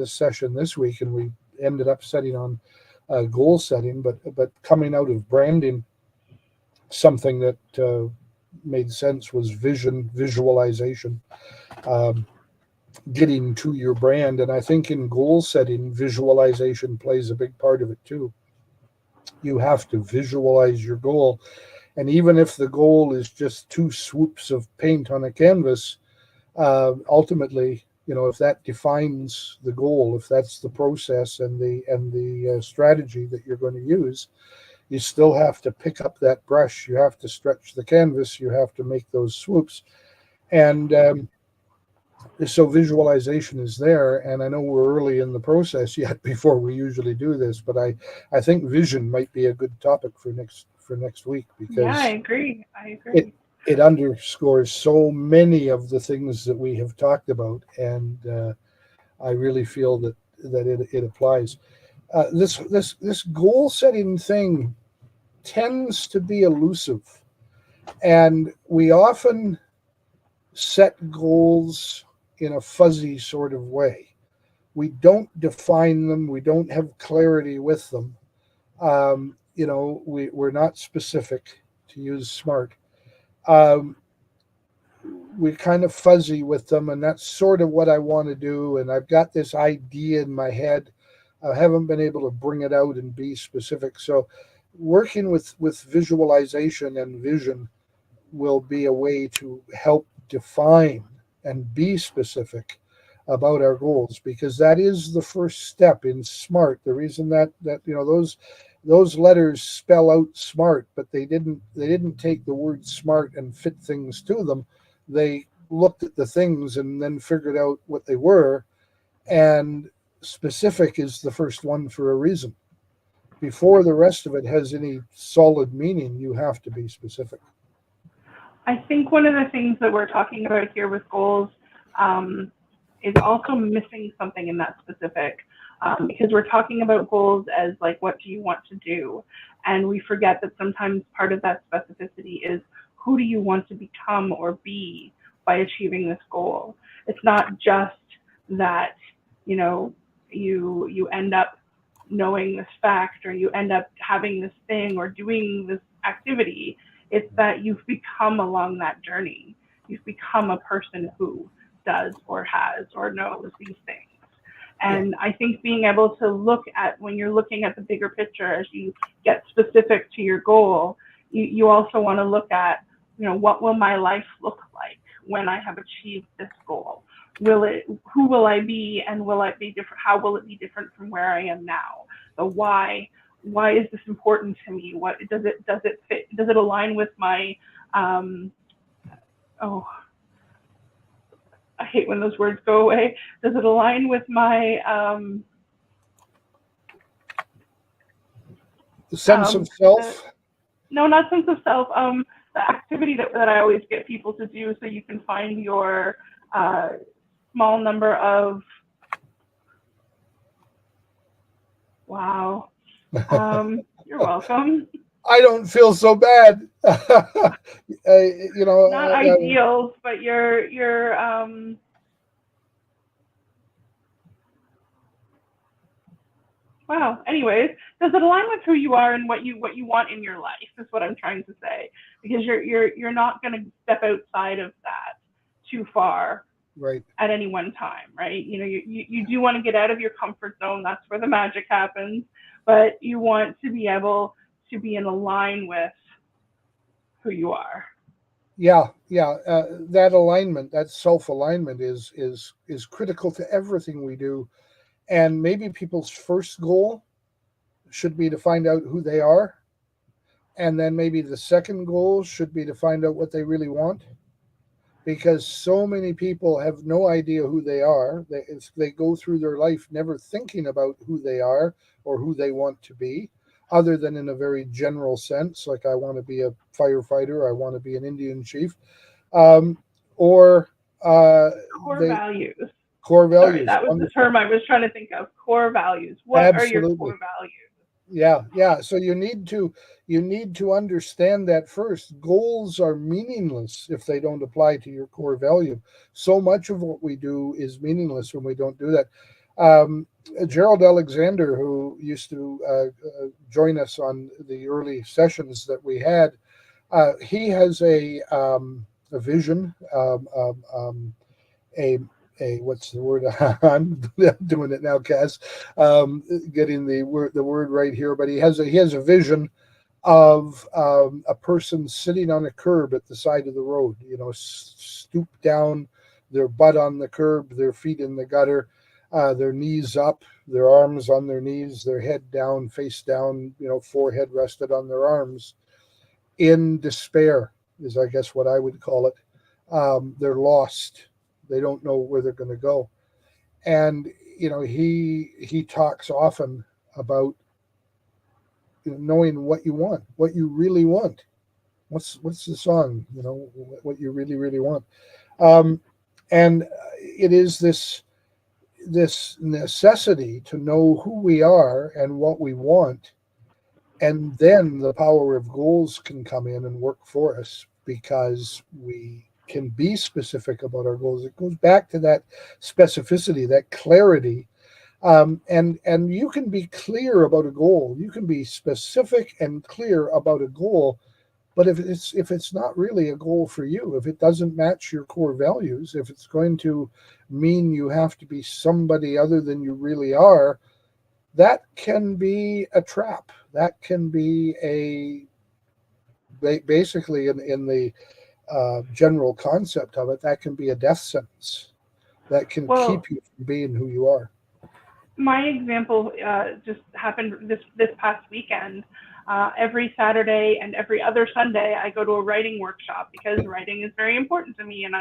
Speaker 2: session this week, and we ended up setting on goal setting, but coming out of branding, something that made sense was visualization, getting to your brand. And I think in goal setting, visualization plays a big part of it too. You have to visualize your goal. And even if the goal is just 2 swoops of paint on a canvas, ultimately, if that defines the goal, if that's the process and the strategy that you're going to use, you still have to pick up that brush. You have to stretch the canvas. You have to make those swoops. And so visualization is there. And I know we're early in the process yet before we usually do this, but I think vision might be a good topic for next week, because
Speaker 1: I agree.
Speaker 2: It underscores so many of the things that we have talked about, and I really feel that it applies. This goal setting thing tends to be elusive, and we often set goals in a fuzzy sort of way. We don't define them. We don't have clarity with them. We're not specific, to use smart. We're kind of fuzzy with them, and that's sort of what I want to do. And I've got this idea in my head. I haven't been able to bring it out and be specific. So working with visualization and vision will be a way to help define and be specific about our goals, because that is the first step in SMART. The reason that those letters spell out SMART, but they didn't take the word SMART and fit things to them. They looked at the things and then figured out what they were, and specific is the first one for a reason. Before the rest of it has any solid meaning, you have to be specific.
Speaker 1: I think one of the things that we're talking about here with goals is also missing something in that specific, because we're talking about goals as like, what do you want to do? And we forget that sometimes part of that specificity is, who do you want to become or be by achieving this goal? It's not just that, you know, you end up knowing this fact, or you end up having this thing or doing this activity. It's that you've become along that journey. You've become a person who does or has or knows these things. And I think being able to look at, when you're looking at the bigger picture, as you get specific to your goal, you also want to look at, you know, what will my life look like when I have achieved this goal? Who will I be, and will I be different? How will it be different from where I am now? The why is this important to me? What does it fit? Does it align with my, oh, I hate when those words go away. Does it align with my
Speaker 2: the sense of self?
Speaker 1: No, not sense of self. The activity that I always get people to do, so you can find your small number of, wow. You're welcome.
Speaker 2: I don't feel so bad. You know,
Speaker 1: Not ideals, but your wow. Anyways, does it align with who you are and what you want in your life? Is what I'm trying to say. Because you're not going to step outside of that too far,
Speaker 2: right,
Speaker 1: at any one time, right? You know, you do want to get out of your comfort zone. That's where the magic happens. But you want to be able to be in line with who you are.
Speaker 2: Yeah, yeah. That alignment, that self-alignment, is critical to everything we do. And maybe people's first goal should be to find out who they are, and then maybe the second goal should be to find out what they really want. Because so many people have no idea who they are. They go through their life never thinking about who they are or who they want to be, other than in a very general sense, like I want to be a firefighter, I want to be an Indian chief, um, or
Speaker 1: Core
Speaker 2: they
Speaker 1: values.
Speaker 2: core
Speaker 1: Sorry,
Speaker 2: values.
Speaker 1: that was the
Speaker 2: Wonderful.
Speaker 1: term I was trying to think of. Core values. What are your
Speaker 2: Absolutely.
Speaker 1: core values?
Speaker 2: Yeah, yeah. So you need to understand that first. Goals are meaningless if they don't apply to your core value. So much of what we do is meaningless when we don't do that. Um, Gerald Alexander, who used to join us on the early sessions that we had, he has a vision, a what's the word? I'm doing it now, Cass. Getting the word right here, but he has a vision of a person sitting on a curb at the side of the road. You know, stooped down, their butt on the curb, their feet in the gutter, their knees up, their arms on their knees, their head down, face down. You know, forehead rested on their arms, in despair is, I guess, what I would call it. They're lost. They don't know where they're going to go. And you know, he talks often about, you know, knowing what you want, what you really want. What's the song? You know, what you really want. Um, and it is this necessity to know who we are and what we want, and then the power of goals can come in and work for us, because we can be specific about our goals. It goes back to that specificity, that clarity. And you can be clear about a goal. You can be specific and clear about a goal, but if it's not really a goal for you, if it doesn't match your core values, if it's going to mean you have to be somebody other than you really are, that can be a trap. That can be basically, in the general concept of it, that can be a death sentence that can
Speaker 1: Well,
Speaker 2: keep you from being who you are.
Speaker 1: my example just happened this past weekend. Every Saturday and every other Sunday, I go to a writing workshop because writing is very important to me. And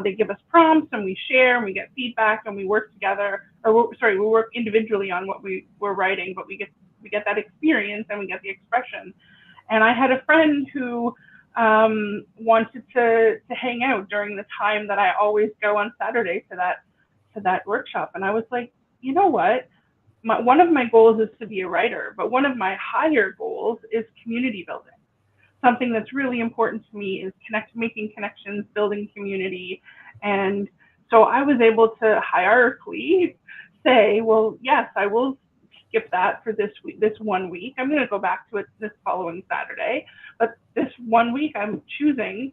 Speaker 1: they give us prompts and we share and we get feedback and we work together. We work individually on what we're writing, but we get that experience and we get the expression. And I had a friend who wanted to hang out during the time that I always go on Saturday to that workshop, and I was like, you know what? One of my goals is to be a writer, but one of my higher goals is community building. Something that's really important to me is making connections, building community. And So I was able to hierarchically say, well, yes, I will skip that for this week, this 1 week. I'm going to go back to it this following Saturday. But this 1 week, I'm choosing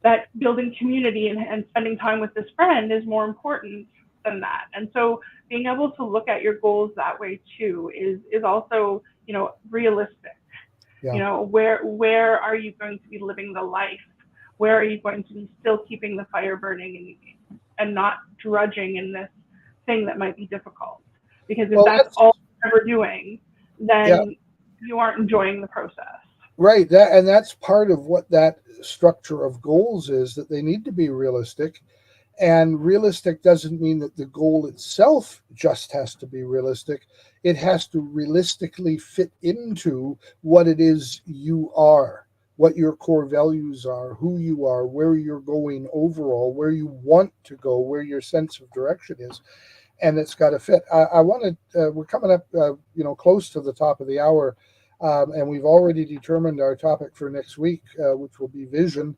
Speaker 1: that building community and spending time with this friend is more important than that. And so being able to look at your goals that way too is also, realistic.
Speaker 2: Yeah.
Speaker 1: Where are you going to be living the life? Where are you going to be still keeping the fire burning and not drudging in this thing that might be difficult? Because if
Speaker 2: Well,
Speaker 1: that's all you're ever doing,
Speaker 2: yeah,
Speaker 1: then you aren't enjoying the process.
Speaker 2: right. That's part of what that structure of goals is, that they need to be realistic. And realistic doesn't mean that the goal itself just has to be realistic. It has to realistically fit into what it is you are, what your core values are, who you are, where you're going overall, where you want to go, where your sense of direction is, and it's got to fit. I wanted. We're coming up, close to the top of the hour, and we've already determined our topic for next week, which will be vision.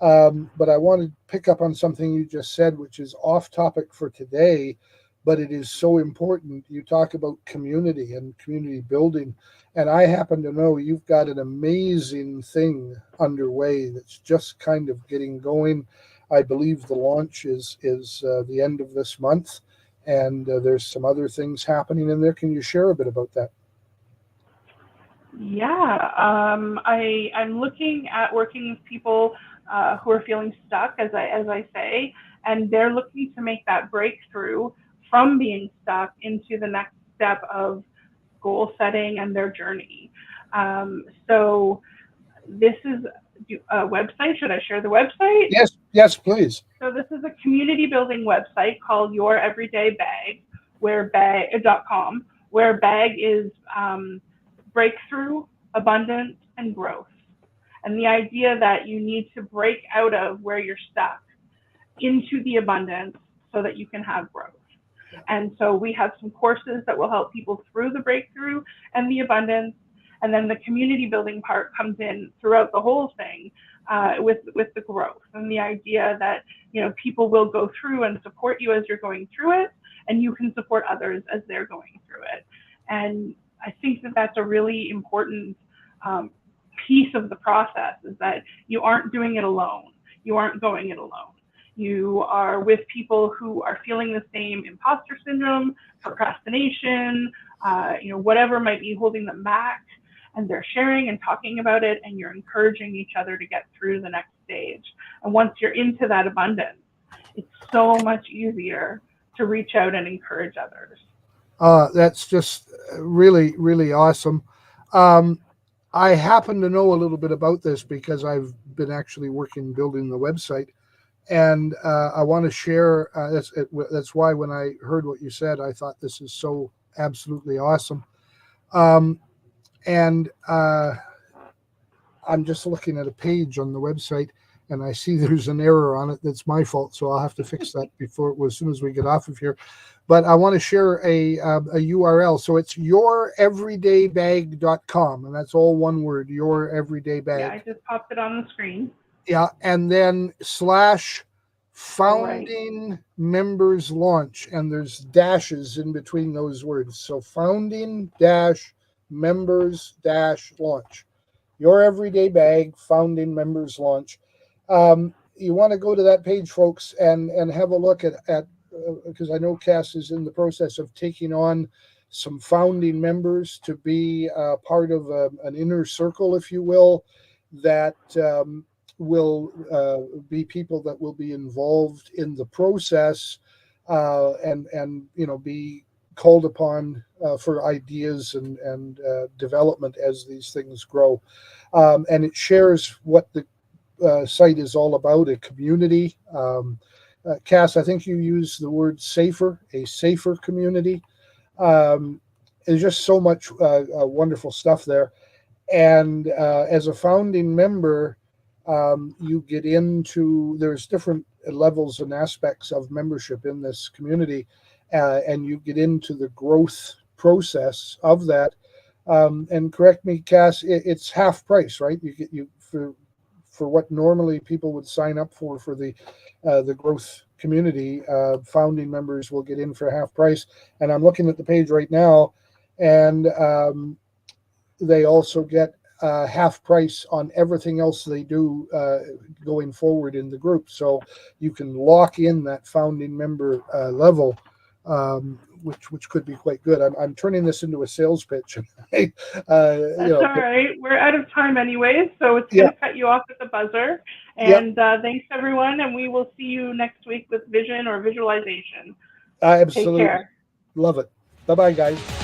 Speaker 2: But I want to pick up on something you just said, which is off topic for today, but it is so important. You talk about community and community building, and I happen to know you've got an amazing thing underway that's just kind of getting going. I believe the launch is the end of this month, and there's some other things happening in there. Can you share a bit about that?
Speaker 1: Yeah, I'm looking at working with people who are feeling stuck, as I say, and they're looking to make that breakthrough from being stuck into the next step of goal setting and their journey. So this is a website. Should I share the website?
Speaker 2: Yes, please.
Speaker 1: So this is a community building website called Your Everyday Bag, .com, where bag is breakthrough, abundance, and growth. And the idea that you need to break out of where you're stuck into the abundance so that you can have growth. And so we have some courses that will help people through the breakthrough and the abundance. And then the community building part comes in throughout the whole thing with the growth and the idea that people will go through and support you as you're going through it, and you can support others as they're going through it. And I think that that's a really important piece of the process, is that you aren't doing it alone. You aren't going it alone. You are with people who are feeling the same imposter syndrome, procrastination, whatever might be holding them back, and they're sharing and talking about it, and you're encouraging each other to get through the next stage. And once you're into that abundance, it's so much easier to reach out and encourage others.
Speaker 2: That's just really, really awesome. Um, I happen to know a little bit about this because I've been actually working building the website, and I want to share. That's why when I heard what you said, I thought this is so absolutely awesome. Um, and I'm just looking at a page on the website, and I see there's an error on it. That's my fault, so I'll have to fix that as soon as we get off of here. But I want to share a URL. So it's youreverydaybag.com, and that's all one word, your everyday bag.
Speaker 1: Yeah, I just popped it on the screen.
Speaker 2: Yeah, and then /founding members launch, and there's dashes in between those words. So founding members launch. Your everyday bag, founding members launch. You want to go to that page, folks, and have a look at because I know Cass is in the process of taking on some founding members to be part of an inner circle, if you will, that will be people that will be involved in the process and be called upon for ideas and development as these things grow. And it shares what the site is all about, a community. Cass, I think you use the word a safer community. There's just so much wonderful stuff there. And as a founding member, you get into, there's different levels and aspects of membership in this community, and you get into the growth process of that. And correct me, Cass, it's half price, right? You get for what normally people would sign up for the growth community. Founding members will get in for half price, and I'm looking at the page right now, and they also get half price on everything else they do going forward in the group. So you can lock in that founding member level, which could be quite good. I'm turning this into a sales pitch.
Speaker 1: That's all right. We're out of time anyways, so it's going to cut you off at the buzzer. And thanks, everyone, and we will see you next week with vision or visualization.
Speaker 2: Absolutely.
Speaker 1: Take care.
Speaker 2: Love it. Bye-bye, guys.